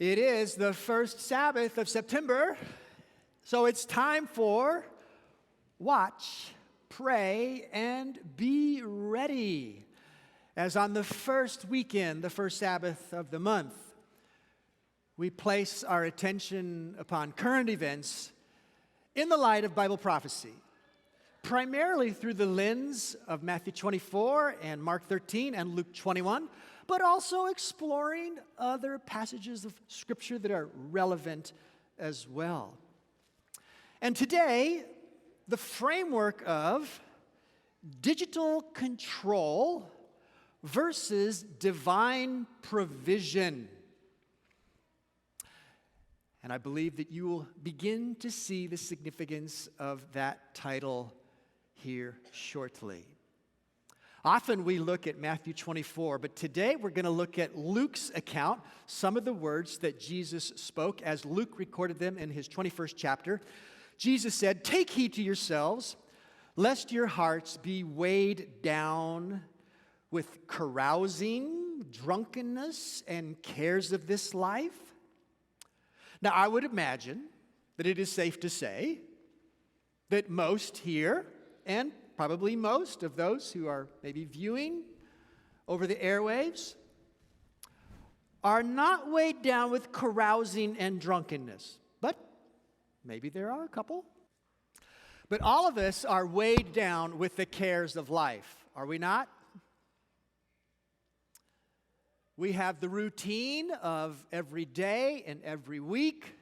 It is the first Sabbath of September, so it's time for Watch, Pray, and Be Ready. As on the first weekend, the first Sabbath of the month, we place our attention upon current events in the light of Bible prophecy, primarily through the lens of Matthew 24 and Mark 13 and Luke 21, but also exploring other passages of Scripture that are relevant as well. And today, the framework of digital control versus divine provision. And I believe that you will begin to see the significance of that title here shortly. Often we look at Matthew 24, but today we're going to look at Luke's account, some of the words that Jesus spoke as Luke recorded them in his 21st chapter. Jesus said, "Take heed to yourselves, lest your hearts be weighed down with carousing, drunkenness, and cares of this life." Now, I would imagine that it is safe to say that most here, and probably most of those who are maybe viewing over the airwaves, are not weighed down with carousing and drunkenness. But maybe there are a couple. But all of us are weighed down with the cares of life, are we not? We have the routine of every day and every week.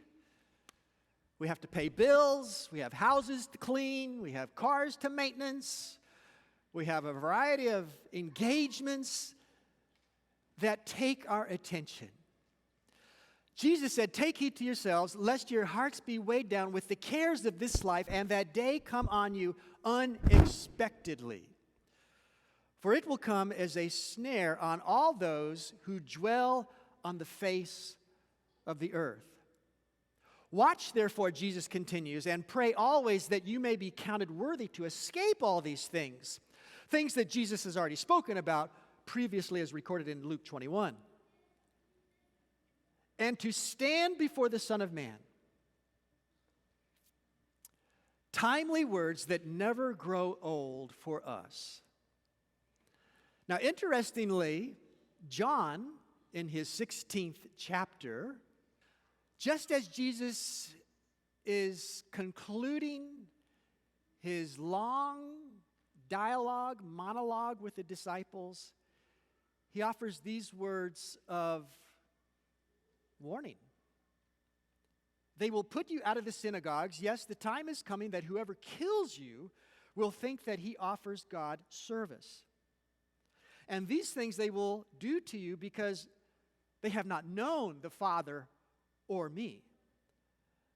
We have to pay bills, we have houses to clean, we have cars to maintenance, we have a variety of engagements that take our attention. Jesus said, "Take heed to yourselves, lest your hearts be weighed down with the cares of this life, and that day come on you unexpectedly. For it will come as a snare on all those who dwell on the face of the earth. Watch, therefore," Jesus continues, "and pray always that you may be counted worthy to escape all these things." Things that Jesus has already spoken about previously as recorded in Luke 21. "And to stand before the Son of Man." Timely words that never grow old for us. Now, interestingly, John, in his 16th chapter, just as Jesus is concluding his long monologue with the disciples, he offers these words of warning. "They will put you out of the synagogues. Yes, the time is coming that whoever kills you will think that he offers God service. And these things they will do to you because they have not known the Father or me.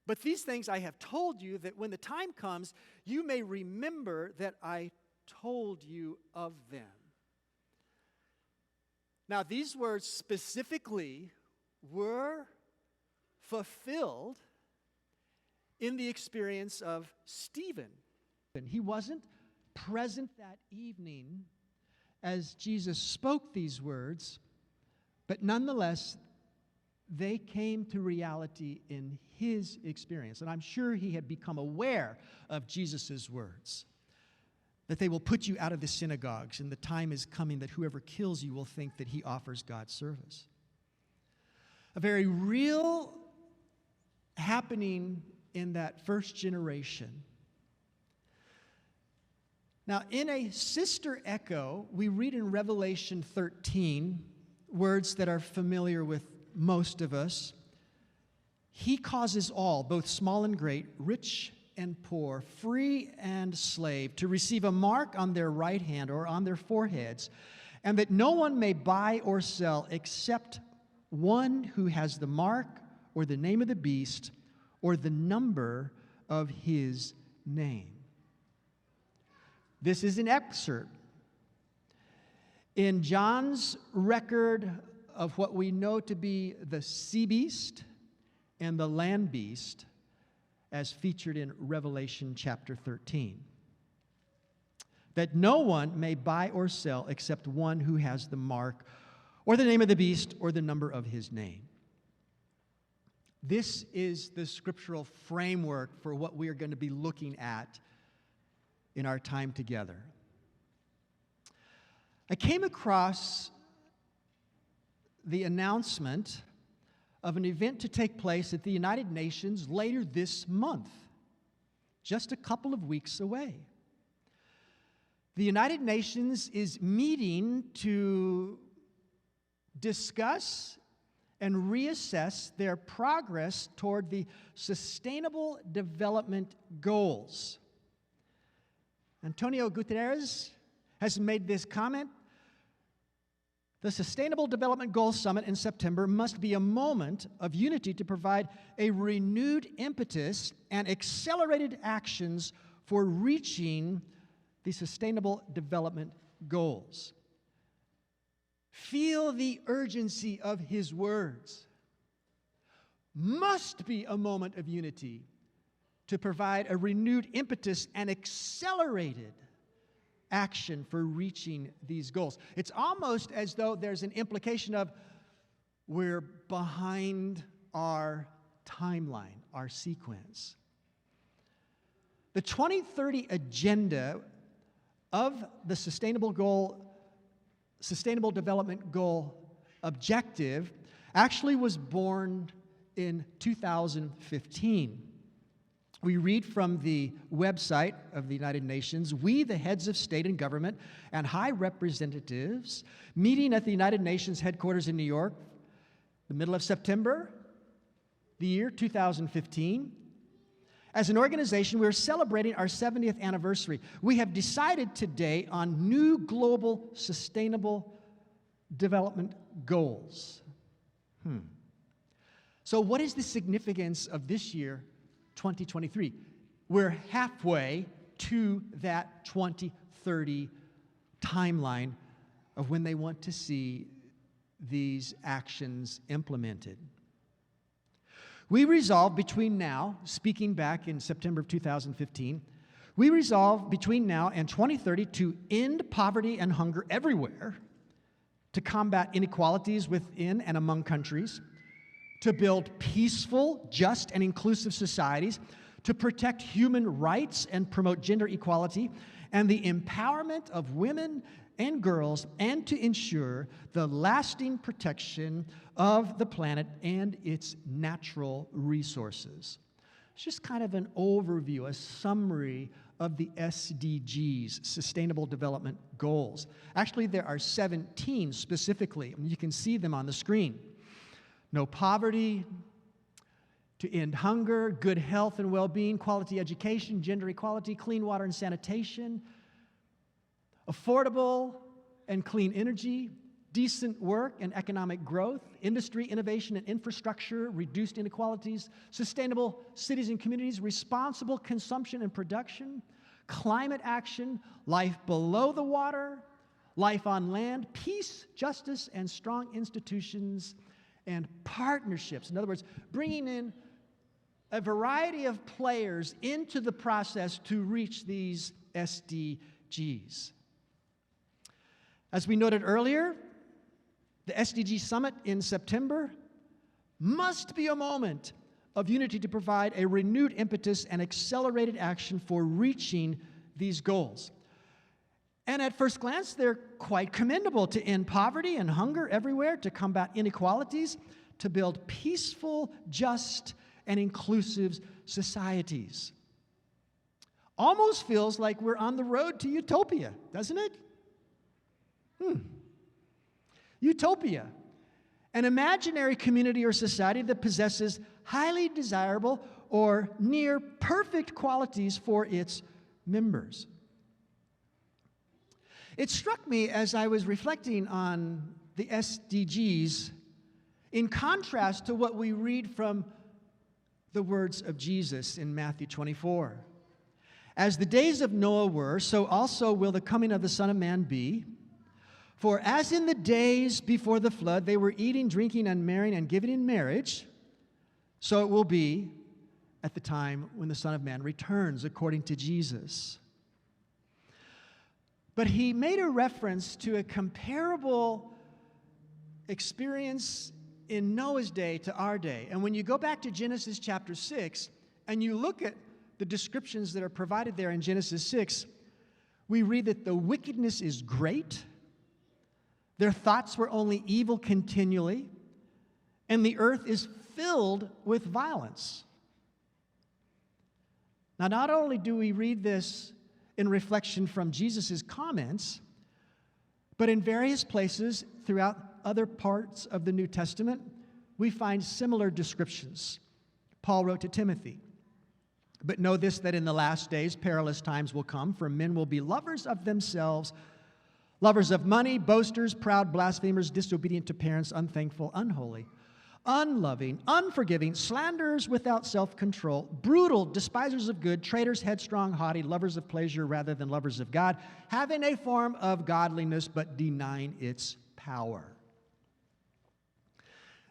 But these things I have told you, that when the time comes, you may remember that I told you of them." Now, these words specifically were fulfilled in the experience of Stephen. He wasn't present that evening as Jesus spoke these words, but nonetheless, they came to reality in his experience. And I'm sure he had become aware of Jesus' words, that they will put you out of the synagogues, and the time is coming that whoever kills you will think that he offers God service. A very real happening in that first generation. Now, in a sister echo, we read in Revelation 13 words that are familiar with most of us. "He causes all, both small and great, rich and poor, free and slave, to receive a mark on their right hand or on their foreheads, and that no one may buy or sell except one who has the mark or the name of the beast or the number of his name." This is an excerpt in John's record of what we know to be the sea beast and the land beast as featured in Revelation chapter 13. "That no one may buy or sell except one who has the mark or the name of the beast or the number of his name." this is the scriptural framework for what we are going to be looking at in our time together. I came across the announcement of an event to take place at the United Nations later this month, just a couple of weeks away. The United Nations is meeting to discuss and reassess their progress toward the Sustainable Development Goals. Antonio Guterres has made this comment: the Sustainable Development Goals Summit in September must be a moment of unity to provide a renewed impetus and accelerated actions for reaching the Sustainable Development Goals. Feel the urgency of his words. Must be a moment of unity to provide a renewed impetus and accelerated action for reaching these goals. It's almost as though there's an implication of we're behind our timeline, our sequence. The 2030 agenda of the Sustainable Development Goal objective actually was born in 2015. We read from the website of the United Nations, we, the heads of state and government and high representatives, meeting at the United Nations headquarters in New York, the middle of September, the year 2015. As an organization, we are celebrating our 70th anniversary. We have decided today on new global sustainable development goals. So what is the significance of this year, 2023? We're halfway to that 2030 timeline of when they want to see these actions implemented. We resolved between now, speaking back in September of 2015, we resolved between now and 2030 to end poverty and hunger everywhere, to combat inequalities within and among countries, to build peaceful, just, and inclusive societies, to protect human rights and promote gender equality, and the empowerment of women and girls, and to ensure the lasting protection of the planet and its natural resources. It's just kind of an overview, a summary of the SDGs, Sustainable Development Goals. Actually, there are 17 specifically, and you can see them on the screen. No poverty, to end hunger, good health and well-being, quality education, gender equality, clean water and sanitation, affordable and clean energy, decent work and economic growth, industry, innovation and infrastructure, reduced inequalities, sustainable cities and communities, responsible consumption and production, climate action, life below the water, life on land, peace, justice, and strong institutions and partnerships. In other words, bringing in a variety of players into the process to reach these SDGs. As we noted earlier, the SDG Summit in September must be a moment of unity to provide a renewed impetus and accelerated action for reaching these goals. And at first glance, they're quite commendable: to end poverty and hunger everywhere, to combat inequalities, to build peaceful, just, and inclusive societies. Almost feels like we're on the road to utopia, doesn't it? Utopia, an imaginary community or society that possesses highly desirable or near perfect qualities for its members. It struck me as I was reflecting on the SDGs in contrast to what we read from the words of Jesus in Matthew 24. As the days of Noah were, so also will the coming of the Son of Man be. For as in the days before the flood, they were eating, drinking, and marrying, and giving in marriage, so it will be at the time when the Son of Man returns, according to Jesus. But he made a reference to a comparable experience in Noah's day to our day. And when you go back to Genesis chapter 6 and you look at the descriptions that are provided there in Genesis 6, we read that the wickedness is great, their thoughts were only evil continually, and the earth is filled with violence. Now, not only do we read this in reflection from Jesus' comments, but in various places throughout other parts of the New Testament, we find similar descriptions. Paul wrote to Timothy, "But know this, that in the last days perilous times will come, for men will be lovers of themselves, lovers of money, boasters, proud, blasphemers, disobedient to parents, unthankful, unholy, unloving, unforgiving, slanderers without self-control, brutal, despisers of good, traitors, headstrong, haughty, lovers of pleasure rather than lovers of God, having a form of godliness but denying its power."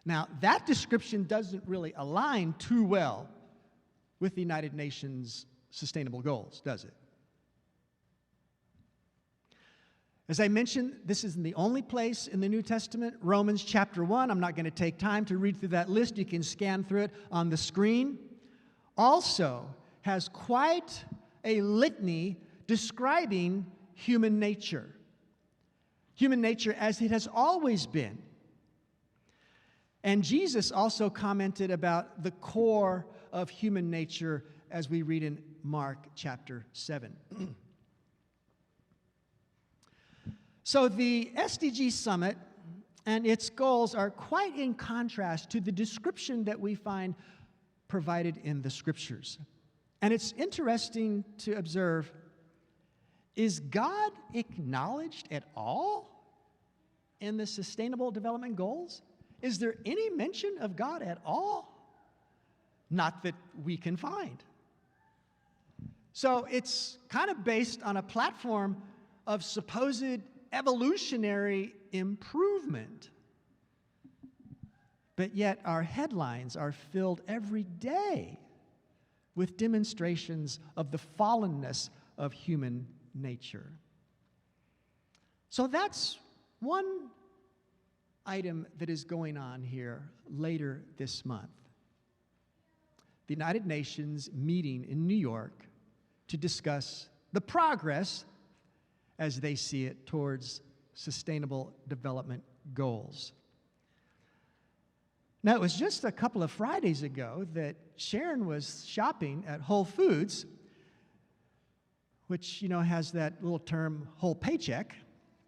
Now, that description doesn't really align too well with the United Nations Sustainable Goals, does it? As I mentioned, this isn't the only place in the New Testament. Romans chapter 1, I'm not going to take time to read through that list. You can scan through it on the screen. Also has quite a litany describing human nature. Human nature as it has always been. And Jesus also commented about the core of human nature as we read in Mark chapter 7. So the SDG Summit and its goals are quite in contrast to the description that we find provided in the Scriptures. And it's interesting to observe, is God acknowledged at all in the Sustainable Development Goals? Is there any mention of God at all? Not that we can find. So it's kind of based on a platform of supposed evolutionary improvement. But yet our headlines are filled every day with demonstrations of the fallenness of human nature. So that's one item that is going on here later this month. The United Nations meeting in New York to discuss the progress as they see it towards sustainable development goals. Now, it was just a couple of Fridays ago that Sharon was shopping at Whole Foods, which, has that little term, whole paycheck,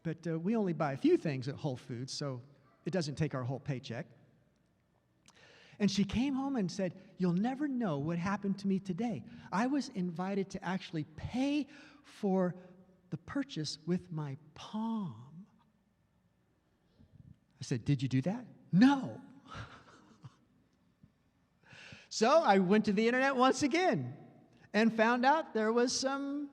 but we only buy a few things at Whole Foods, so it doesn't take our whole paycheck. And she came home and said, "You'll never know what happened to me today. I was invited to actually pay for the purchase with my palm." I said, "Did you do that?" "No." So I went to the internet once again and found out there was some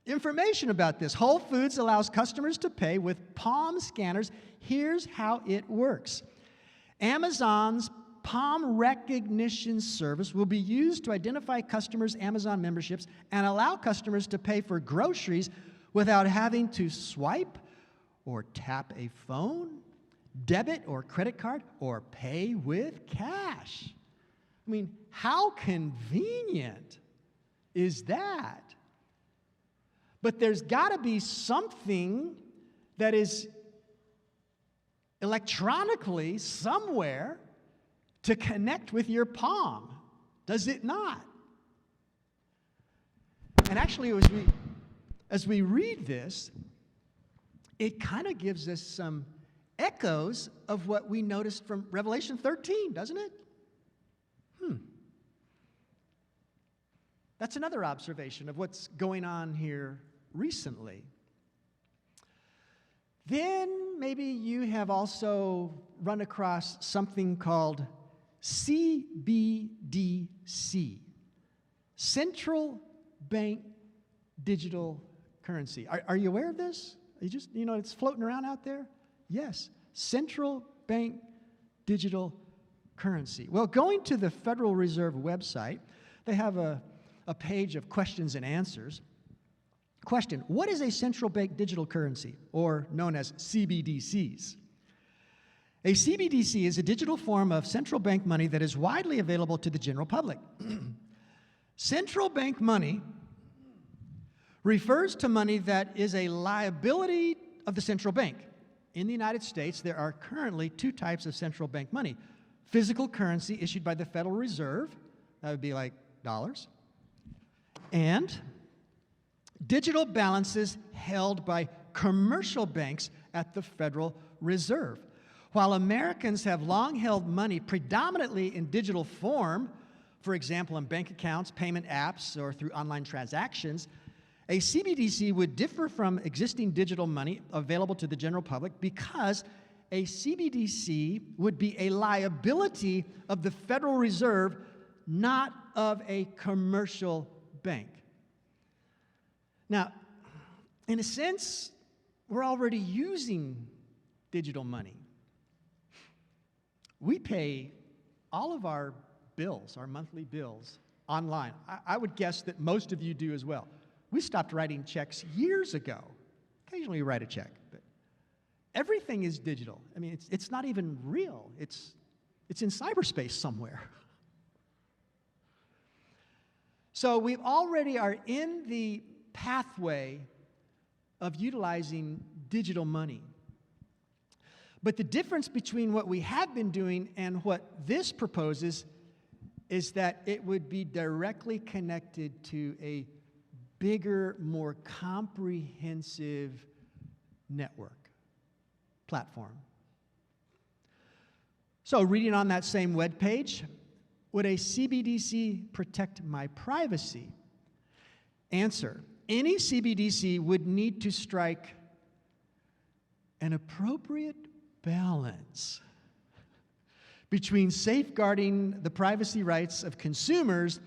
information about this. Whole Foods allows customers to pay with palm scanners. Here's how it works. Amazon's palm recognition service will be used to identify customers' Amazon memberships and allow customers to pay for groceries without having to swipe or tap a phone, debit or credit card, or pay with cash. I mean, how convenient is that? But there's got to be something that is electronically somewhere to connect with your palm, does it not? And actually, as we read this, it kind of gives us some echoes of what we noticed from Revelation 13, doesn't it? That's another observation of what's going on here recently. Then maybe you have also run across something called CBDC, Central Bank Digital Currency. Are you aware of this? You just, it's floating around out there? Yes, Central Bank Digital Currency. Well, going to the Federal Reserve website, they have a page of questions and answers. Question: what is a central bank digital currency, or known as CBDCs? A CBDC is a digital form of central bank money that is widely available to the general public. Central bank money refers to money that is a liability of the central bank. In the United States, there are currently two types of central bank money. Physical currency issued by the Federal Reserve, that would be like dollars, and digital balances held by commercial banks at the Federal Reserve. While Americans have long held money predominantly in digital form, for example, in bank accounts, payment apps, or through online transactions, a CBDC would differ from existing digital money available to the general public because a CBDC would be a liability of the Federal Reserve, not of a commercial bank. Now, in a sense, we're already using digital money. We pay all of our bills, our monthly bills, online. I would guess that most of you do as well. We stopped writing checks years ago. Occasionally you write a check, but everything is digital. I mean, it's not even real. It's in cyberspace somewhere. So we already are in the pathway of utilizing digital money. But the difference between what we have been doing and what this proposes is that it would be directly connected to a bigger, more comprehensive network, platform. So, reading on that same webpage, would a CBDC protect my privacy? Answer: any CBDC would need to strike an appropriate balance between safeguarding the privacy rights of consumers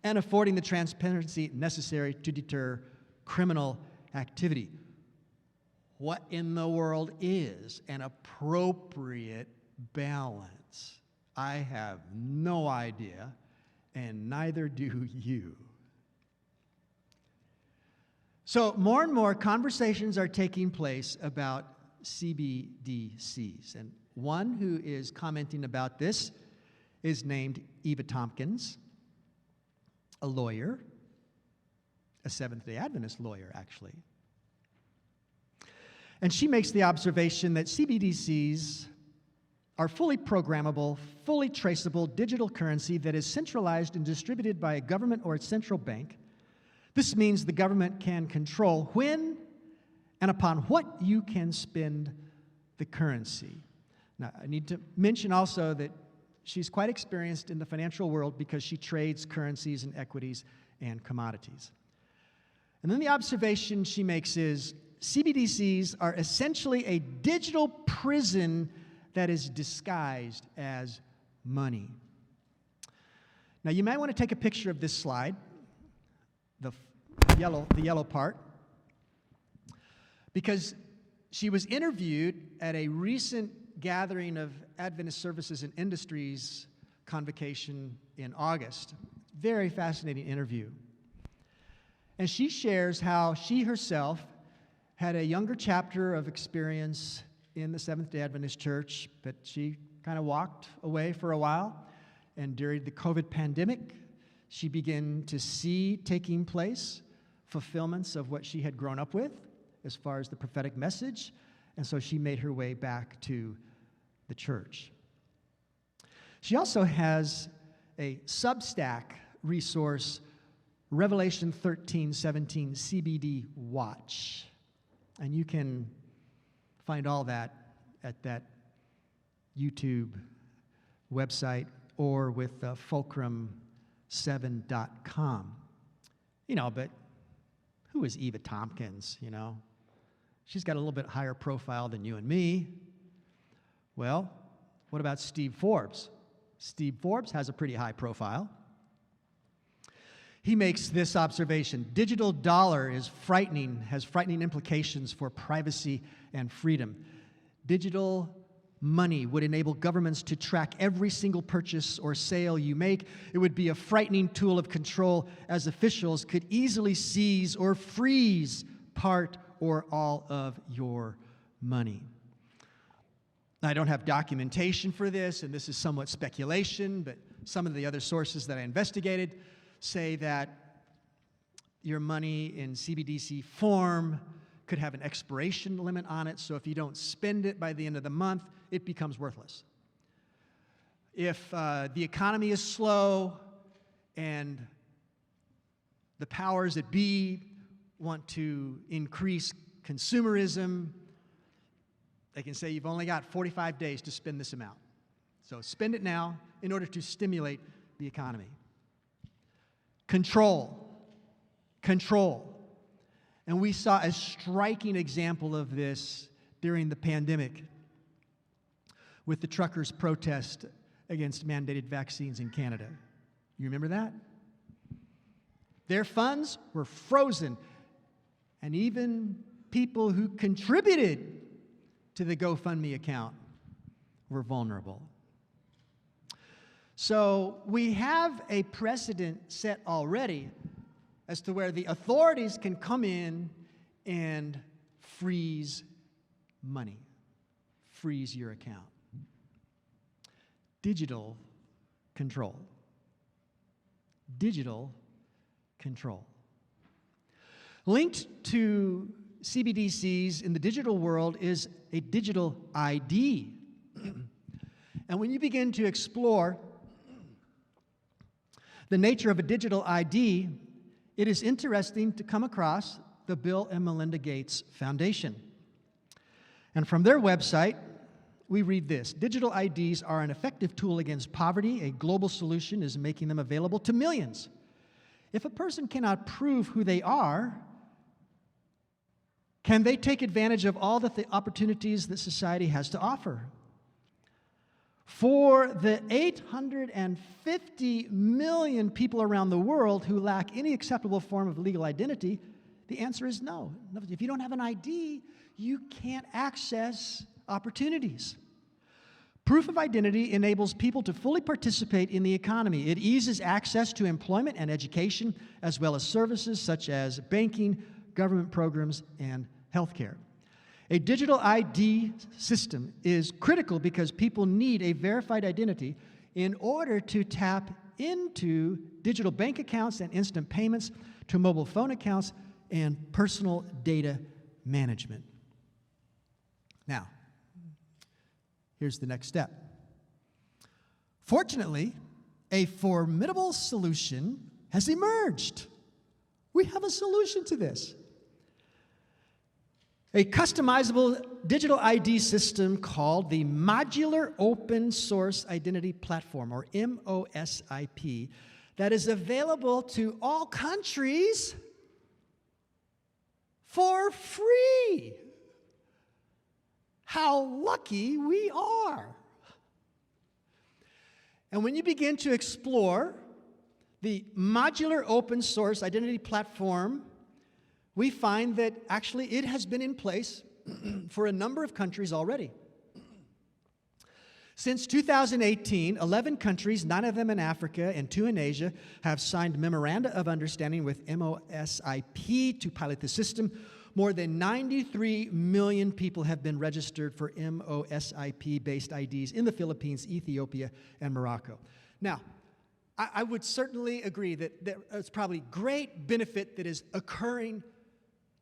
and affording the transparency necessary to deter criminal activity. What in the world is an appropriate balance? I have no idea, and neither do you. So more and more conversations are taking place about CBDCs, and one who is commenting about this is named Eva Tompkins, a lawyer, a Seventh-day Adventist lawyer, actually. And she makes the observation that CBDCs are fully programmable, fully traceable digital currency that is centralized and distributed by a government or its central bank. This means the government can control when and upon what you can spend the currency. Now, I need to mention also that she's quite experienced in the financial world because she trades currencies and equities and commodities. And then the observation she makes is CBDCs are essentially a digital prison that is disguised as money. Now, you might want to take a picture of this slide, the yellow part, because she was interviewed at a recent gathering of Adventist Services and Industries convocation in August. Very fascinating interview. And she shares how she herself had a younger chapter of experience in the Seventh-day Adventist Church, but she kind of walked away for a while. And during the COVID pandemic, she began to see taking place fulfillments of what she had grown up with as far as the prophetic message. And so she made her way back to the church. She also has a Substack resource, Revelation 13:17 CBD Watch. And you can find all that at that YouTube website or with fulcrum7.com. But who is Eva Tompkins, She's got a little bit higher profile than you and me. Well, what about Steve Forbes? Steve Forbes has a pretty high profile. He makes this observation: digital dollar has frightening implications for privacy and freedom. Digital money would enable governments to track every single purchase or sale you make. It would be a frightening tool of control, as officials could easily seize or freeze part or all of your money. I don't have documentation for this, and this is somewhat speculation, but some of the other sources that I investigated say that your money in CBDC form could have an expiration limit on it, so if you don't spend it by the end of the month, it becomes worthless. If the economy is slow and the powers that be want to increase consumerism, they can say you've only got 45 days to spend this amount. So spend it now in order to stimulate the economy. Control. And we saw a striking example of this during the pandemic with the truckers' protest against mandated vaccines in Canada. You remember that? Their funds were frozen, and even people who contributed to the GoFundMe account were vulnerable. So we have a precedent set already as to where the authorities can come in and freeze money, freeze your account. Digital control. Digital control. Linked to CBDCs in the digital world is a digital ID. And when you begin to explore the nature of a digital ID, it is interesting to come across the Bill and Melinda Gates Foundation. And from their website, we read this: digital IDs are an effective tool against poverty. A global solution is making them available to millions. If a person cannot prove who they are, can they take advantage of all the opportunities that society has to offer? For the 850 million people around the world who lack any acceptable form of legal identity, the answer is no. If you don't have an ID, you can't access opportunities. Proof of identity enables people to fully participate in the economy. It eases access to employment and education, as well as services such as banking, government programs, and healthcare. A digital ID system is critical because people need a verified identity in order to tap into digital bank accounts and instant payments, to mobile phone accounts, and personal data management. Now, here's the next step. Fortunately, a formidable solution has emerged. We have a solution to this. A customizable digital ID system called the Modular Open Source Identity Platform, or MOSIP, that is available to all countries for free. How lucky we are. And when you begin to explore the Modular Open Source Identity Platform, we find that actually it has been in place for a number of countries already. Since 2018, 11 countries, 9 of them in Africa and 2 in Asia, have signed memoranda of understanding with MOSIP to pilot the system. More than 93 million people have been registered for MOSIP-based IDs in the Philippines, Ethiopia, and Morocco. Now, I would certainly agree that there's probably great benefit that is occurring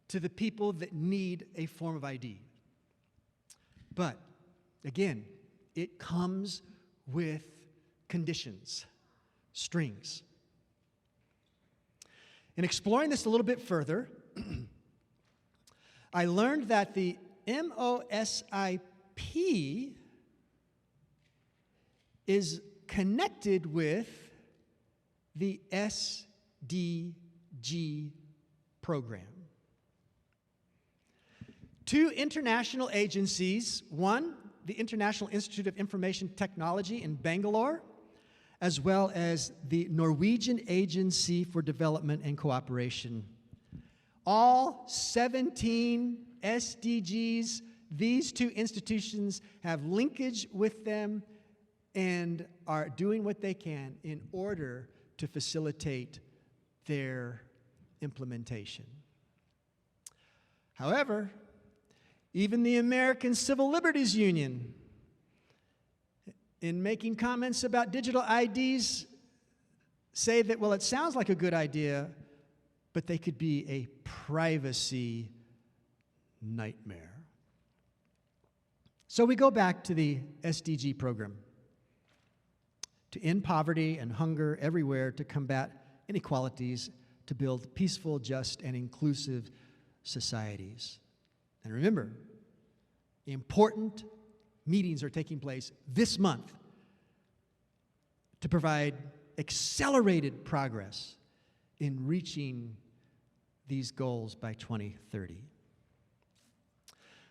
to the people that need a form of ID. But, again, it comes with conditions, strings. In exploring this a little bit further, I learned that the MOSIP is connected with the SDG program. 2 international agencies, one, the International Institute of Information Technology in Bangalore, as well as the Norwegian Agency for Development and Cooperation. All 17 SDGs, these 2 institutions have linkage with them and are doing what they can in order to facilitate their implementation. However, even the American Civil Liberties Union in making comments about digital IDs, say that, well, it sounds like a good idea, but they could be a privacy nightmare. So we go back to the SDG program to end poverty and hunger everywhere, to combat inequalities, to build peaceful, just, and inclusive societies. And remember, important meetings are taking place this month to provide accelerated progress in reaching these goals by 2030.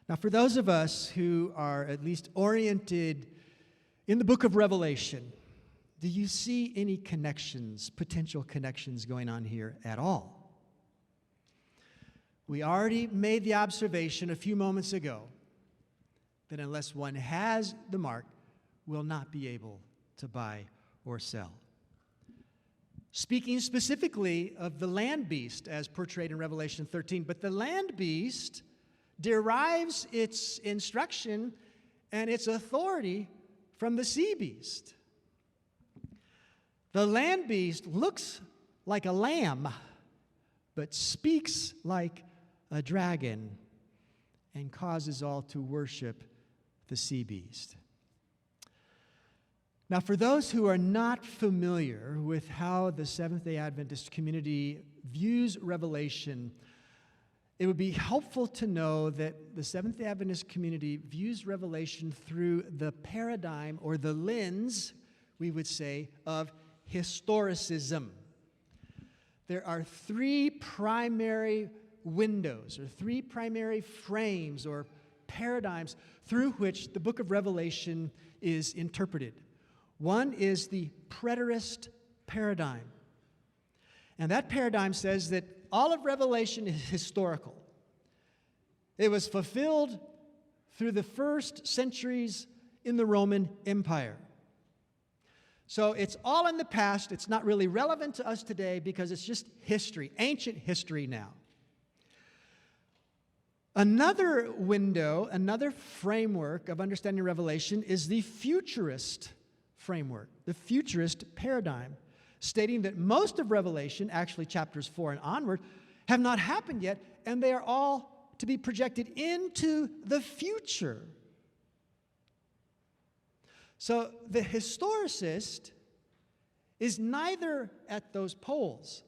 Now, for those of us who are at least oriented in the book of Revelation, do you see any connections, potential connections going on here at all? We already made the observation a few moments ago that unless one has the mark, will not be able to buy or sell. Speaking specifically of the land beast as portrayed in Revelation 13, but the land beast derives its instruction and its authority from the sea beast. The land beast looks like a lamb, but speaks like a dragon and causes all to worship the sea beast. Now, for those who are not familiar with how the Seventh-day Adventist community views Revelation, it would be helpful to know that the Seventh-day Adventist community views Revelation through the paradigm or the lens, we would say, of historicism. There are three primary windows or three primary frames or paradigms through which the book of Revelation is interpreted. One is the preterist paradigm. And that paradigm says that all of Revelation is historical. It was fulfilled through the first centuries in the Roman Empire. So it's all in the past. It's not really relevant to us today because it's just history, ancient history now. Another window, another framework of understanding Revelation is the futurist framework, the futurist paradigm, stating that most of Revelation, actually chapters 4 and onward, have not happened yet, and they are all to be projected into the future. So the historicist is neither at those poles.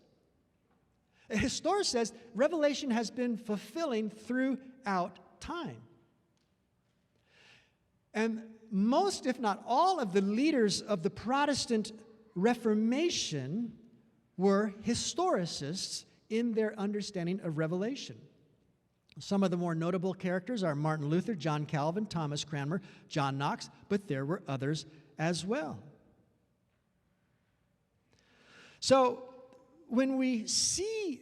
A historicist says Revelation has been fulfilling throughout time. And most, if not all, of the leaders of the Protestant Reformation were historicists in their understanding of Revelation. Some of the more notable characters are Martin Luther, John Calvin, Thomas Cranmer, John Knox, but there were others as well. So when we see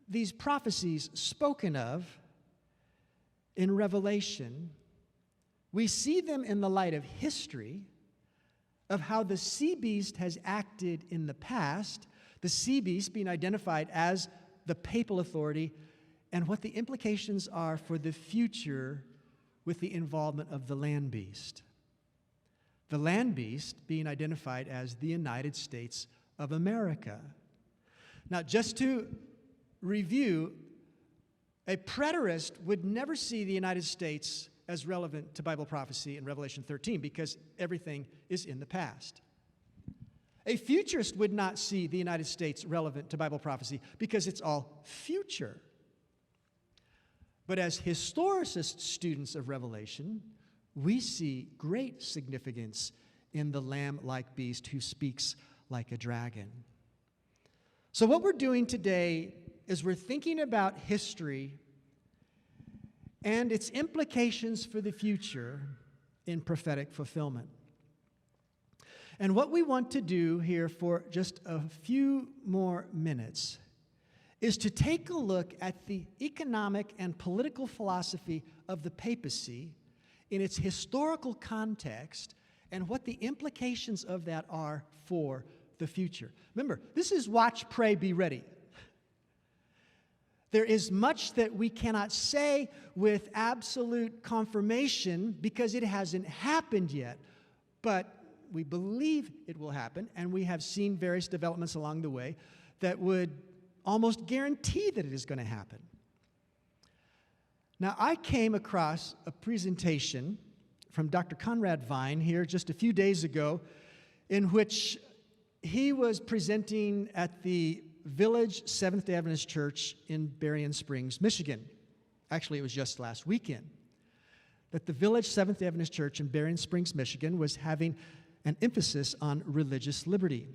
these prophecies spoken of in Revelation, we see them in the light of history, of how the sea beast has acted in the past, the sea beast being identified as the papal authority, and what the implications are for the future with the involvement of the land beast. The land beast being identified as the United States of America. Now, just to review, a preterist would never see the United States as relevant to Bible prophecy in Revelation 13 because everything is in the past. A futurist would not see the United States relevant to Bible prophecy because it's all future. But as historicist students of Revelation, we see great significance in the lamb-like beast who speaks like a dragon. So what we're doing today is we're thinking about history and its implications for the future in prophetic fulfillment. And what we want to do here for just a few more minutes is to take a look at the economic and political philosophy of the papacy in its historical context and what the implications of that are for the future. Remember, this is watch, pray, be ready. There is much that we cannot say with absolute confirmation because it hasn't happened yet. But we believe it will happen, and we have seen various developments along the way that would almost guarantee that it is going to happen. Now, I came across a presentation from Dr. Conrad Vine here just a few days ago, in which he was presenting at the Village Seventh-day Adventist Church in Berrien Springs, Michigan. Actually, it was just last weekend that the Village Seventh-day Adventist Church in Berrien Springs, Michigan was having an emphasis on religious liberty.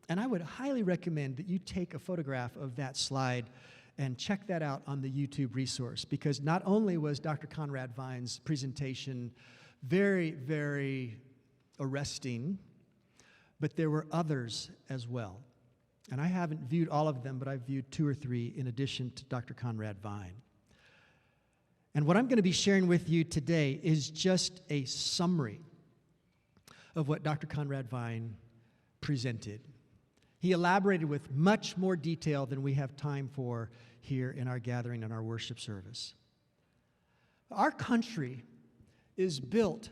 And I would highly recommend that you take a photograph of that slide and check that out on the YouTube resource, because not only was Dr. Conrad Vine's presentation very, very arresting, but there were others as well. And I haven't viewed all of them, but I've viewed 2 or 3 in addition to Dr. Conrad Vine. And what I'm going to be sharing with you today is just a summary of what Dr. Conrad Vine presented. He elaborated with much more detail than we have time for here in our gathering and our worship service. Our country is built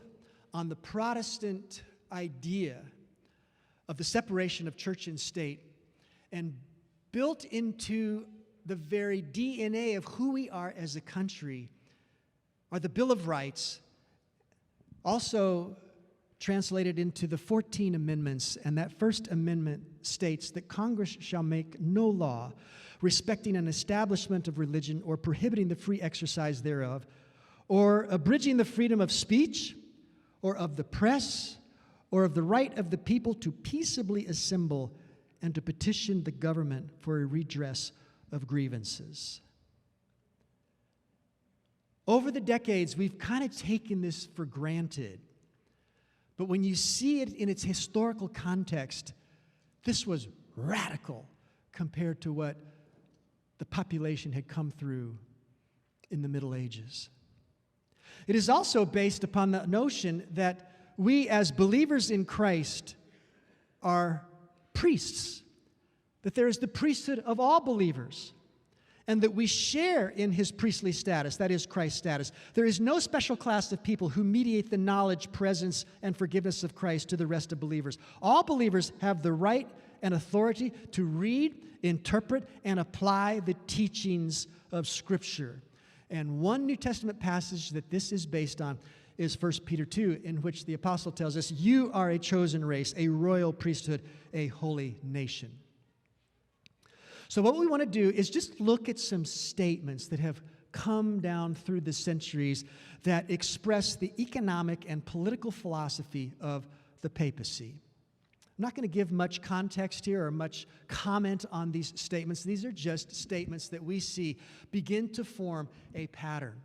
on the Protestant idea of the separation of church and state, and built into the very DNA of who we are as a country are the Bill of Rights, also translated into the 14 Amendments, and that first amendment states that Congress shall make no law respecting an establishment of religion or prohibiting the free exercise thereof, or abridging the freedom of speech, or of the press, or of the right of the people to peaceably assemble and to petition the government for a redress of grievances. Over the decades, we've kind of taken this for granted. But when you see it in its historical context, this was radical compared to what the population had come through in the Middle Ages. It is also based upon the notion that we as believers in Christ are priests, that there is the priesthood of all believers, and that we share in his priestly status, that is Christ's status. There is no special class of people who mediate the knowledge, presence, and forgiveness of Christ to the rest of believers. All believers have the right and authority to read, interpret, and apply the teachings of Scripture. And one New Testament passage that this is based on is 1 Peter 2, in which the apostle tells us, "You are a chosen race, a royal priesthood, a holy nation." So what we want to do is just look at some statements that have come down through the centuries that express the economic and political philosophy of the papacy. I'm not going to give much context here or much comment on these statements. These are just statements that we see begin to form a pattern.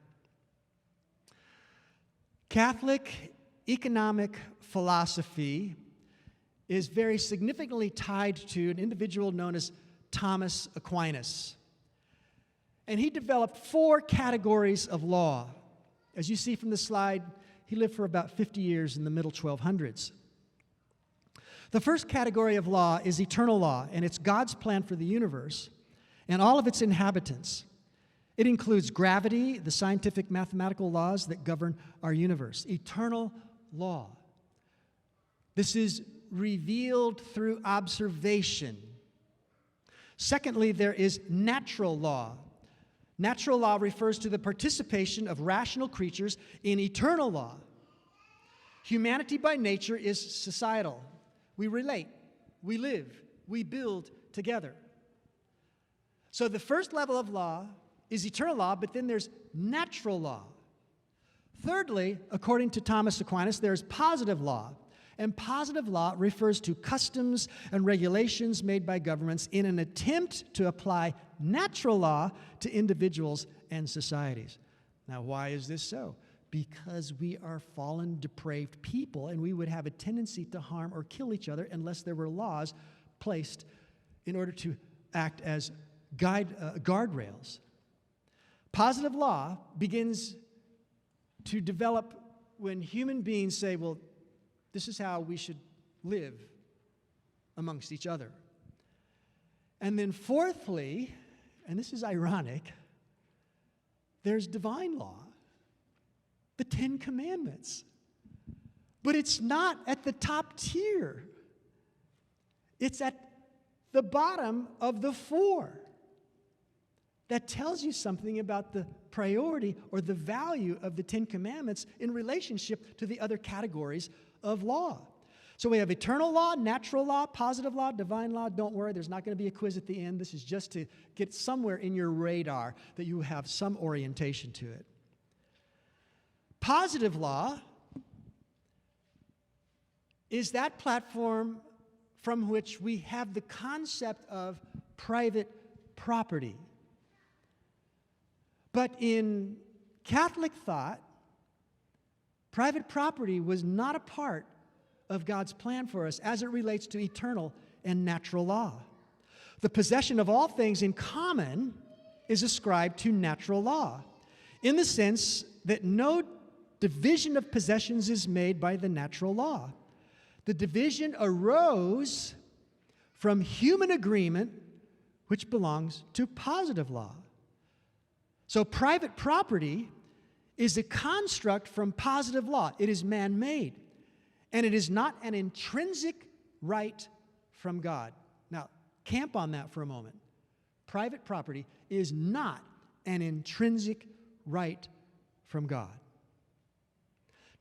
Catholic economic philosophy is very significantly tied to an individual known as Thomas Aquinas. And he developed 4 categories of law. As you see from the slide, he lived for about 50 years in the middle 1200s. The first category of law is eternal law, and it's God's plan for the universe and all of its inhabitants. It includes gravity, the scientific mathematical laws that govern our universe. Eternal law. This is revealed through observation. Secondly, there is natural law. Natural law refers to the participation of rational creatures in eternal law. Humanity by nature is societal. We relate, we live, we build together. So the first level of law is eternal law, but then there's natural law. Thirdly, according to Thomas Aquinas, there's positive law. And positive law refers to customs and regulations made by governments in an attempt to apply natural law to individuals and societies. Now, why is this so? Because we are fallen, depraved people, and we would have a tendency to harm or kill each other unless there were laws placed in order to act as guardrails. Positive law begins to develop when human beings say, well, this is how we should live amongst each other. And then fourthly, and this is ironic, there's divine law, the 10 Commandments. But it's not at the top tier. It's at the bottom of the four. That tells you something about the priority or the value of the Ten Commandments in relationship to the other categories of law. So we have eternal law, natural law, positive law, divine law. Don't worry, there's not going to be a quiz at the end. This is just to get somewhere in your radar that you have some orientation to it. Positive law is that platform from which we have the concept of private property. But in Catholic thought, private property was not a part of God's plan for us as it relates to eternal and natural law. The possession of all things in common is ascribed to natural law, in the sense that no division of possessions is made by the natural law. The division arose from human agreement, which belongs to positive law. So private property is a construct from positive law. It is man-made, and it is not an intrinsic right from God. Now, camp on that for a moment. Private property is not an intrinsic right from God.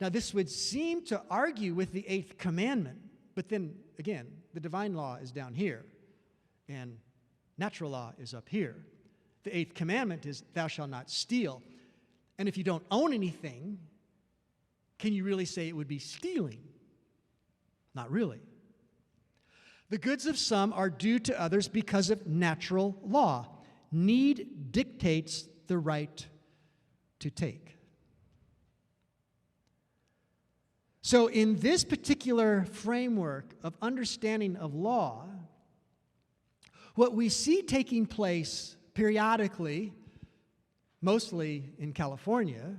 Now, this would seem to argue with the eighth commandment, but then, again, the divine law is down here, and natural law is up here. The eighth commandment is, thou shalt not steal. And if you don't own anything, can you really say it would be stealing? Not really. The goods of some are due to others because of natural law. Need dictates the right to take. So in this particular framework of understanding of law, what we see taking place periodically, mostly in California,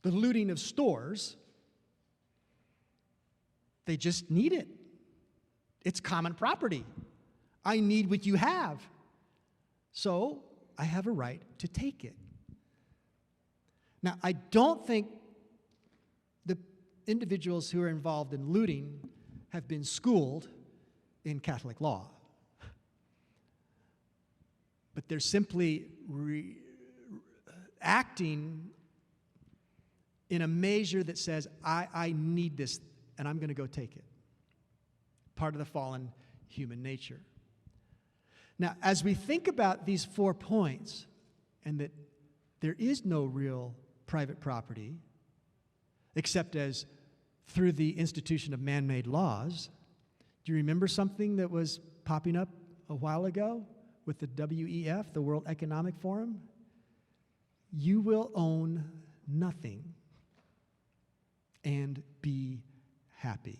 the looting of stores, they just need it. It's common property. I need what you have, so I have a right to take it. Now, I don't think the individuals who are involved in looting have been schooled in Catholic law. But they're simply acting in a measure that says, I need this, and I'm going to go take it. Part of the fallen human nature. Now, as we think about these 4 points, and that there is no real private property, except as through the institution of man-made laws, do you remember something that was popping up a while ago with the WEF, the World Economic Forum? You will own nothing and be happy.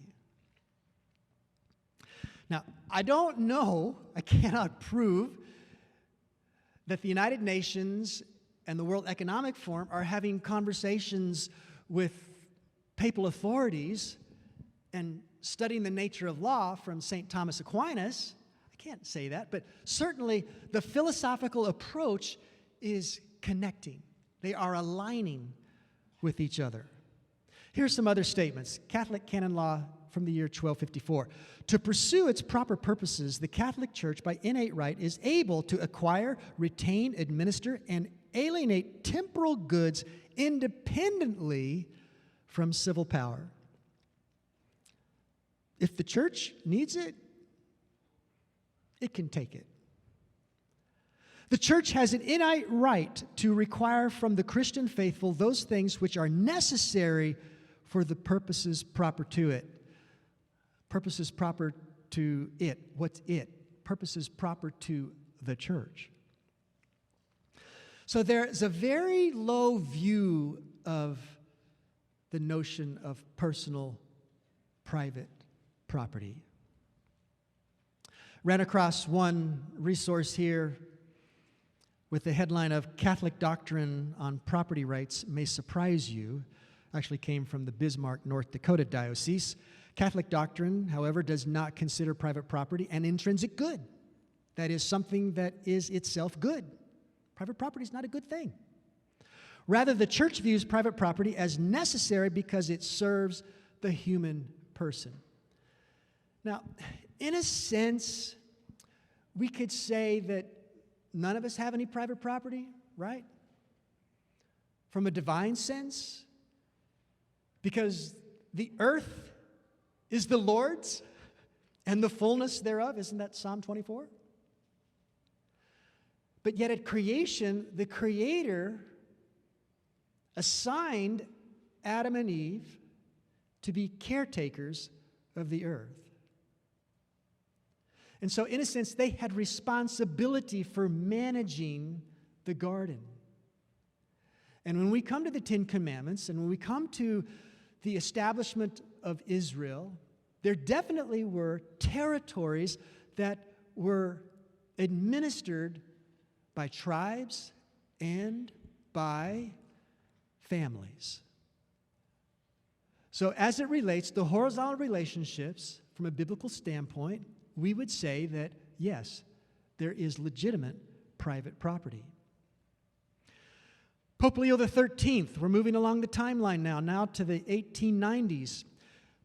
Now, I don't know, I cannot prove that the United Nations and the World Economic Forum are having conversations with papal authorities and studying the nature of law from St. Thomas Aquinas. I can't say that, but certainly the philosophical approach is connecting. They are aligning with each other. Here's some other statements. Catholic canon law from the year 1254. To pursue its proper purposes, the Catholic Church, by innate right, is able to acquire, retain, administer, and alienate temporal goods independently from civil power. If the church needs it, it can take it. The church has an innate right to require from the Christian faithful those things which are necessary for the purposes proper to it. Purposes proper to it. What's it? Purposes proper to the church. So there's a very low view of the notion of personal, private property. Ran across one resource here with the headline of Catholic Doctrine on Property Rights May Surprise You. Actually came from the Bismarck, North Dakota Diocese. Catholic doctrine, however, does not consider private property an intrinsic good. That is something that is itself good. Private property is not a good thing. Rather, the church views private property as necessary because it serves the human person. Now, in a sense, we could say that none of us have any private property, right? From a divine sense, because the earth is the Lord's and the fullness thereof. Isn't that Psalm 24? But yet at creation, the Creator assigned Adam and Eve to be caretakers of the earth. And so, in a sense, they had responsibility for managing the garden. And when we come to the Ten Commandments, and when we come to the establishment of Israel, there definitely were territories that were administered by tribes and by families. So as it relates to horizontal relationships from a biblical standpoint, we would say that, yes, there is legitimate private property. Pope Leo XIII, we're moving along the timeline now to the 1890s.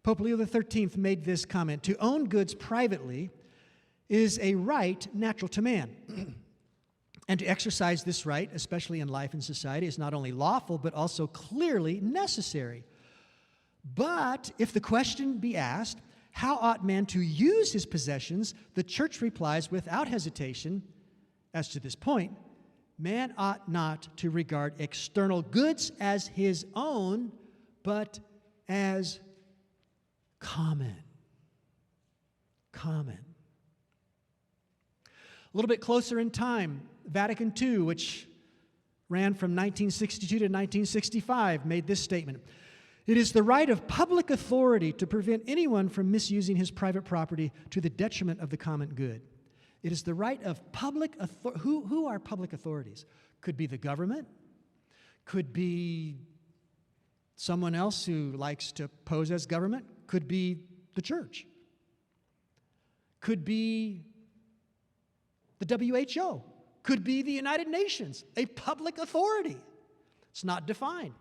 Pope Leo XIII made this comment: to own goods privately is a right natural to man. And to exercise this right, especially in life and society, is not only lawful, but also clearly necessary. But if the question be asked, how ought man to use his possessions, the church replies without hesitation, as to this point, man ought not to regard external goods as his own, but as common. Common. A little bit closer in time, Vatican II, which ran from 1962 to 1965, made this statement: it is the right of public authority to prevent anyone from misusing his private property to the detriment of the common good. It is the right of public authority. Who are public authorities? Could be the government, could be someone else who likes to pose as government, could be the church, could be the WHO, could be the United Nations, a public authority. It's not defined.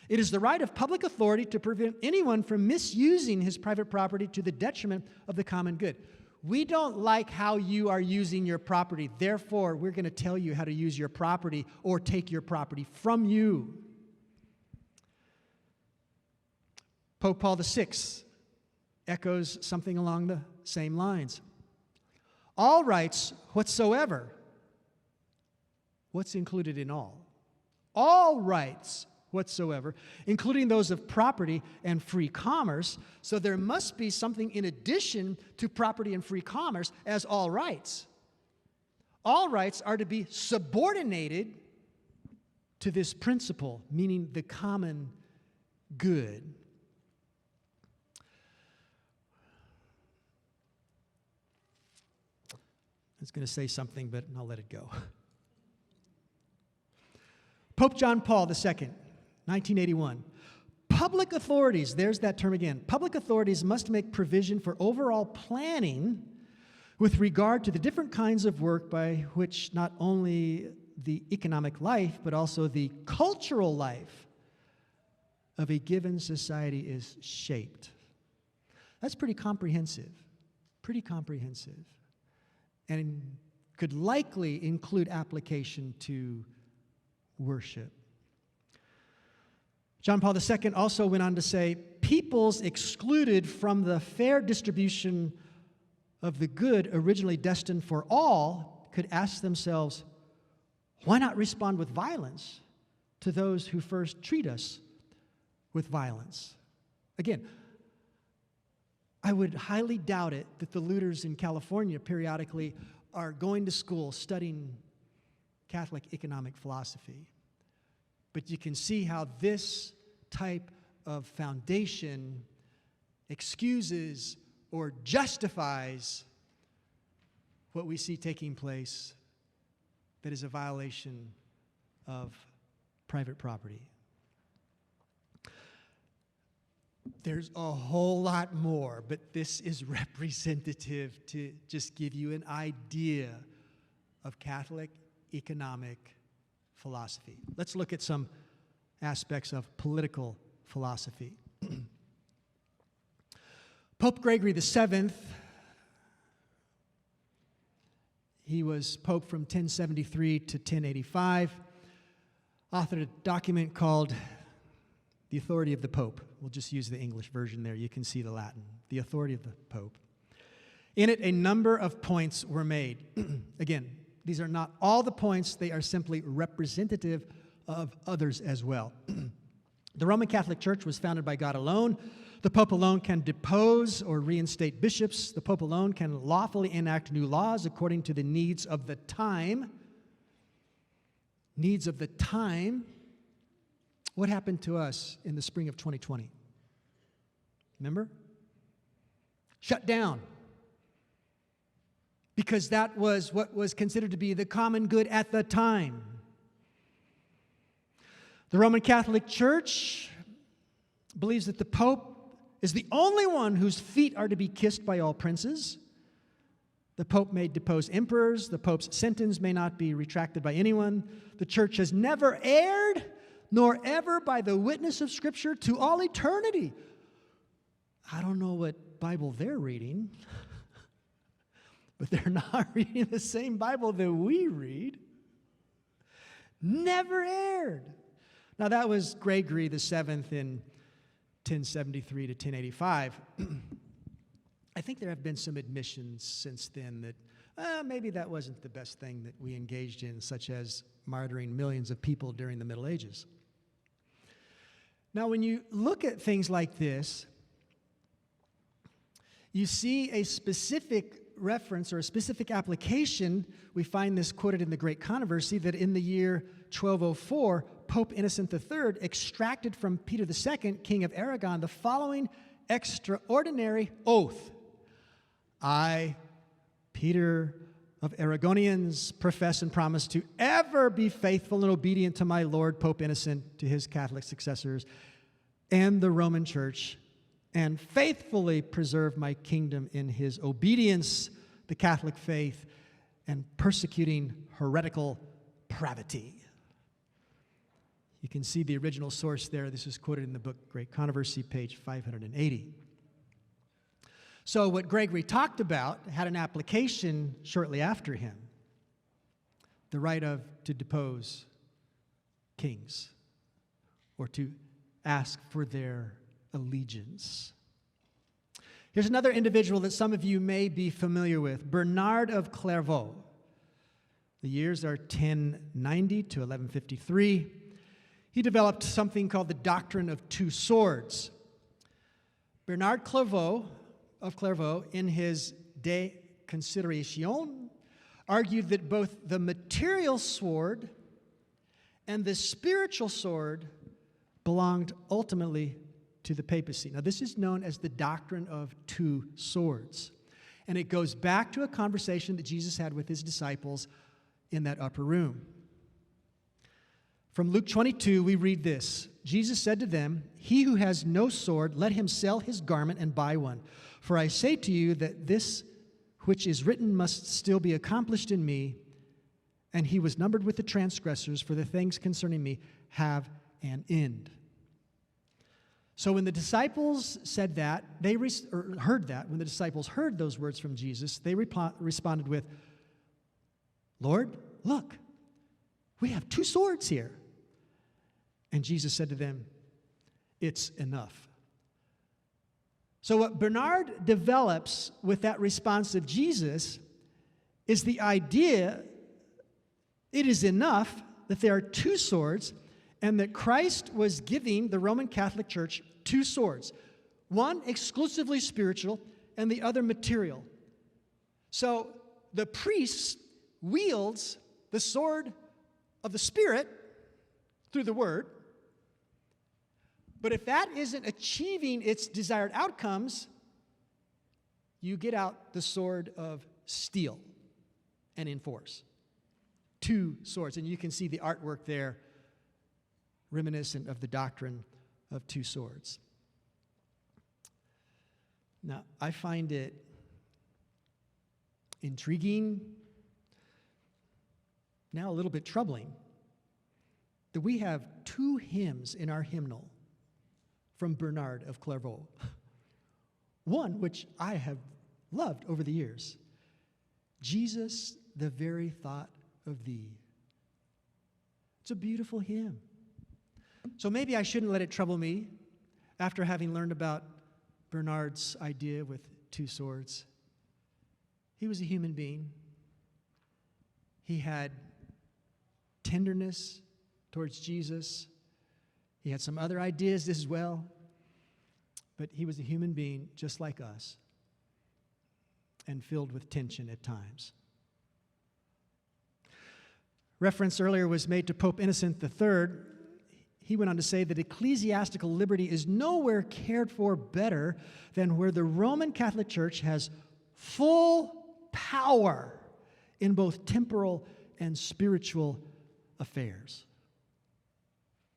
It is the right of public authority to prevent anyone from misusing his private property to the detriment of the common good. We don't like how you are using your property. Therefore, we're going to tell you how to use your property or take your property from you. Pope Paul VI echoes something along the same lines. All rights whatsoever. What's included in all? All rights whatsoever, including those of property and free commerce. So there must be something in addition to property and free commerce as all rights. All rights are to be subordinated to this principle, meaning the common good. I was going to say something, but I'll let it go. Pope John Paul II, 1981. Public authorities, there's that term again. Public authorities must make provision for overall planning with regard to the different kinds of work by which not only the economic life, but also the cultural life of a given society is shaped. That's pretty comprehensive, and could likely include application to worship. John Paul II also went on to say, peoples excluded from the fair distribution of the good originally destined for all could ask themselves, why not respond with violence to those who first treat us with violence? Again, I would highly doubt it that the looters in California periodically are going to school studying Catholic economic philosophy. But you can see how this type of foundation excuses or justifies what we see taking place that is a violation of private property. There's a whole lot more, but this is representative to just give you an idea of Catholic economic philosophy. Let's look at some aspects of political philosophy. Pope Gregory VII, he was pope from 1073 to 1085, authored a document called The Authority of the Pope. We'll just use the English version there. You can see the Latin. The Authority of the Pope. In it, a number of points were made. Again, these are not all the points. They are simply representative of others as well. The Roman Catholic Church was founded by God alone. The Pope alone can depose or reinstate bishops. The Pope alone can lawfully enact new laws according to the needs of the time. Needs of the time. What happened to us in the spring of 2020? Remember? Shut down. Because that was what was considered to be the common good at the time. The Roman Catholic Church believes that the Pope is the only one whose feet are to be kissed by all princes. The Pope may depose emperors. The Pope's sentence may not be retracted by anyone. The Church has never erred, nor ever by the witness of Scripture to all eternity. I don't know what Bible they're reading, but they're not reading the same Bible that we read. Never erred. Now, that was Gregory VII in 1073 to 1085. I think there have been some admissions since then that maybe that wasn't the best thing that we engaged in, such as martyring millions of people during the Middle Ages. Now, when you look at things like this, you see a specific reference or a specific application. We find this quoted in the Great Controversy that in the year 1204, Pope Innocent III extracted from Peter II, King of Aragon, the following extraordinary oath. I, Peter of Aragonians, profess and promise to ever be faithful and obedient to my Lord Pope Innocent, to his Catholic successors, and the Roman Church, and faithfully preserve my kingdom in his obedience, the Catholic faith, and persecuting heretical pravity. You can see the original source there. This is quoted in the book Great Controversy, page 580. So what Gregory talked about had an application shortly after him. The right to depose kings or to ask for their allegiance. Here's another individual that some of you may be familiar with, Bernard of Clairvaux. The years are 1090 to 1153. He developed something called the doctrine of two swords. Bernard of Clairvaux, in his De Consideration, argued that both the material sword and the spiritual sword belonged ultimately to the papacy. Now, this is known as the doctrine of two swords. And it goes back to a conversation that Jesus had with his disciples in that upper room. From Luke 22, we read this. Jesus said to them, "He who has no sword, let him sell his garment and buy one. For I say to you that this which is written must still be accomplished in me." And he was numbered with the transgressors, for the things concerning me have an end. So when the disciples said that, heard that, when the disciples heard those words from Jesus, they responded with, "Lord, look, we have two swords here." And Jesus said to them, "It's enough." So what Bernard develops with that response of Jesus is the idea it is enough that there are two swords and that Christ was giving the Roman Catholic Church two swords, one exclusively spiritual and the other material. So the priest wields the sword of the Spirit through the Word, but if that isn't achieving its desired outcomes, you get out the sword of steel and enforce. Two swords, and you can see the artwork there reminiscent of the doctrine of two swords. Now, I find it intriguing, now a little bit troubling, that we have two hymns in our hymnal from Bernard of Clairvaux. One, which I have loved over the years, Jesus, the very thought of thee. It's a beautiful hymn. So maybe I shouldn't let it trouble me after having learned about Bernard's idea with two swords. He was a human being. He had tenderness towards Jesus. He had some other ideas as well. But he was a human being just like us and filled with tension at times. Reference earlier was made to Pope Innocent III. He went on to say that ecclesiastical liberty is nowhere cared for better than where the Roman Catholic Church has full power in both temporal and spiritual affairs.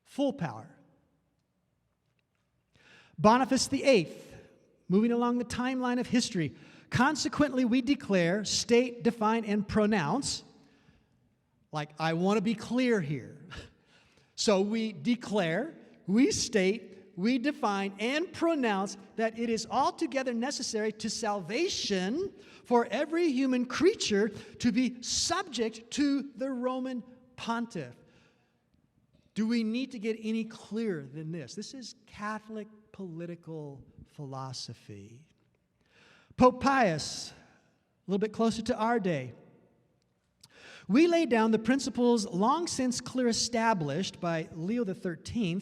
Full power. Boniface VIII, moving along the timeline of history, consequently we declare, state, define, and pronounce. Like, I want to be clear here. So we declare, we state, we define, and pronounce that it is altogether necessary to salvation for every human creature to be subject to the Roman pontiff. Do we need to get any clearer than this? This is Catholic political philosophy. Pope Pius, a little bit closer to our day, we lay down the principles long since clear established by Leo XIII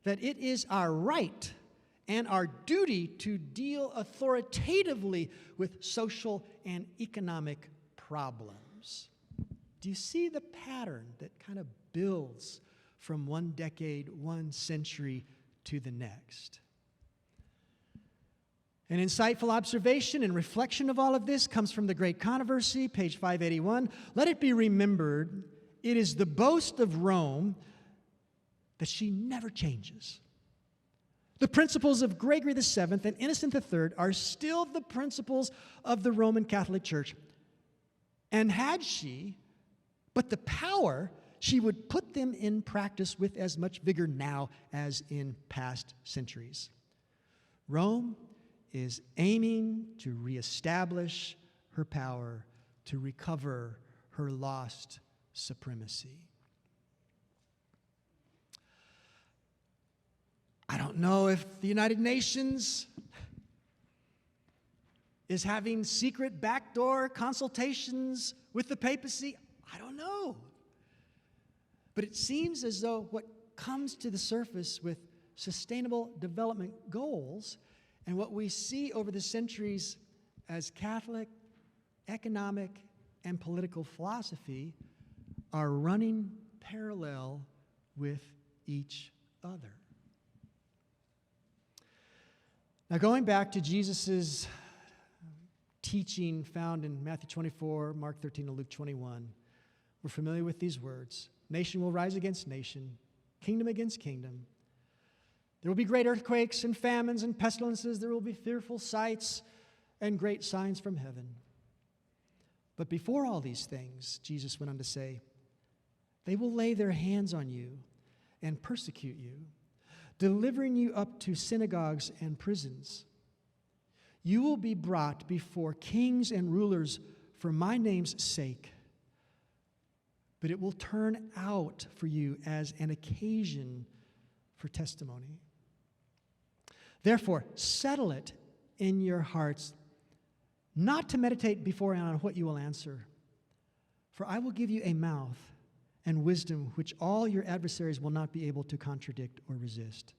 that it is our right and our duty to deal authoritatively with social and economic problems. Do you see the pattern that kind of builds from one decade, one century to the next? An insightful observation and reflection of all of this comes from the Great Controversy, page 581. Let it be remembered, it is the boast of Rome that she never changes. The principles of Gregory VII and Innocent III are still the principles of the Roman Catholic Church. And had she, but the power, she would put them in practice with as much vigor now as in past centuries. Rome is aiming to reestablish her power, to recover her lost supremacy. I don't know if the United Nations is having secret backdoor consultations with the papacy. I don't know. But it seems as though what comes to the surface with sustainable development goals and what we see over the centuries as Catholic, economic, and political philosophy are running parallel with each other. Now, going back to Jesus' teaching found in Matthew 24, Mark 13, and Luke 21, we're familiar with these words. Nation will rise against nation, kingdom against kingdom. There will be great earthquakes and famines and pestilences. There will be fearful sights and great signs from heaven. But before all these things, Jesus went on to say, they will lay their hands on you and persecute you, delivering you up to synagogues and prisons. You will be brought before kings and rulers for my name's sake, but it will turn out for you as an occasion for testimony. Therefore, settle it in your hearts not to meditate beforehand on what you will answer, for I will give you a mouth and wisdom which all your adversaries will not be able to contradict or resist.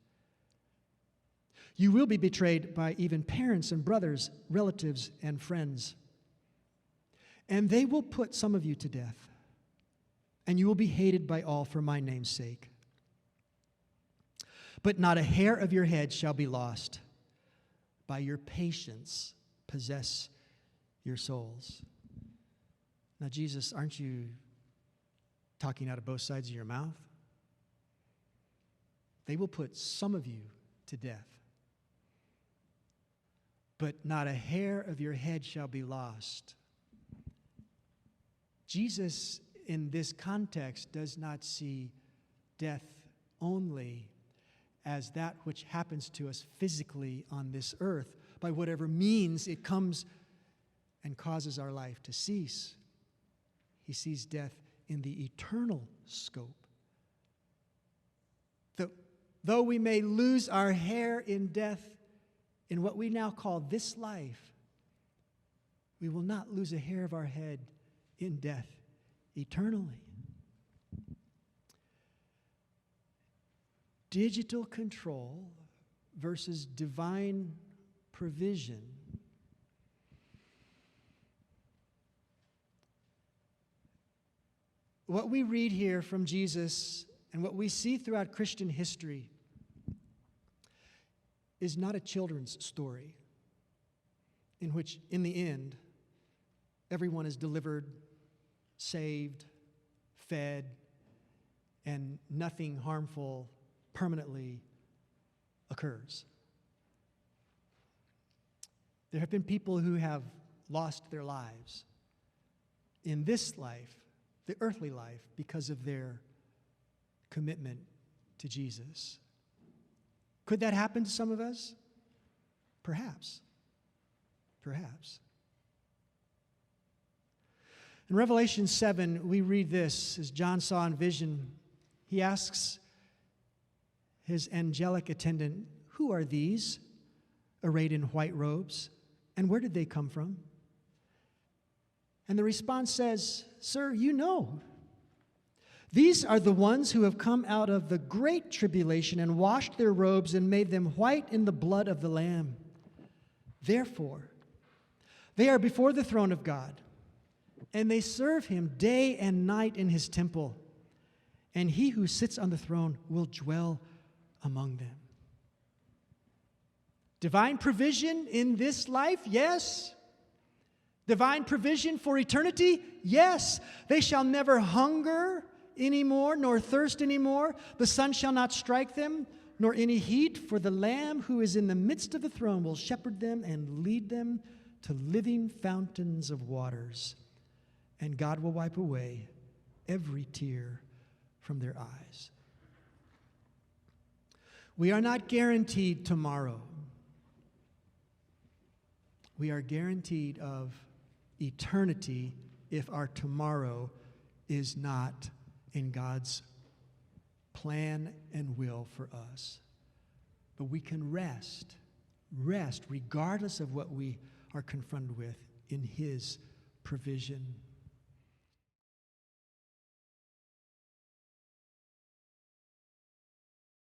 You will be betrayed by even parents and brothers, relatives and friends, and they will put some of you to death, and you will be hated by all for my name's sake. But not a hair of your head shall be lost. By your patience, possess your souls. Now, Jesus, aren't you talking out of both sides of your mouth? They will put some of you to death. But not a hair of your head shall be lost. Jesus, in this context, does not see death only as that which happens to us physically on this earth, by whatever means it comes and causes our life to cease. He sees death in the eternal scope. Though we may lose our hair in death in what we now call this life, we will not lose a hair of our head in death eternally. Digital control versus divine provision. What we read here from Jesus and what we see throughout Christian history is not a children's story in which, in the end, everyone is delivered, saved, fed, and nothing harmful permanently occurs. There have been people who have lost their lives in this life, the earthly life, because of their commitment to Jesus. Could that happen to some of us? Perhaps. Perhaps. In Revelation 7, we read this, as John saw in vision. He asks his angelic attendant, "Who are these, arrayed in white robes, and where did they come from?" And the response says, "Sir, you know. These are the ones who have come out of the great tribulation and washed their robes and made them white in the blood of the Lamb. Therefore, they are before the throne of God, and they serve him day and night in his temple, and he who sits on the throne will dwell among them." Divine provision in this life? Yes. Divine provision for eternity? Yes. They shall never hunger anymore, nor thirst anymore. The sun shall not strike them, nor any heat, for the Lamb who is in the midst of the throne will shepherd them and lead them to living fountains of waters. And God will wipe away every tear from their eyes. We are not guaranteed tomorrow. We are guaranteed of eternity if our tomorrow is not in God's plan and will for us. But we can rest regardless of what we are confronted with in His provision.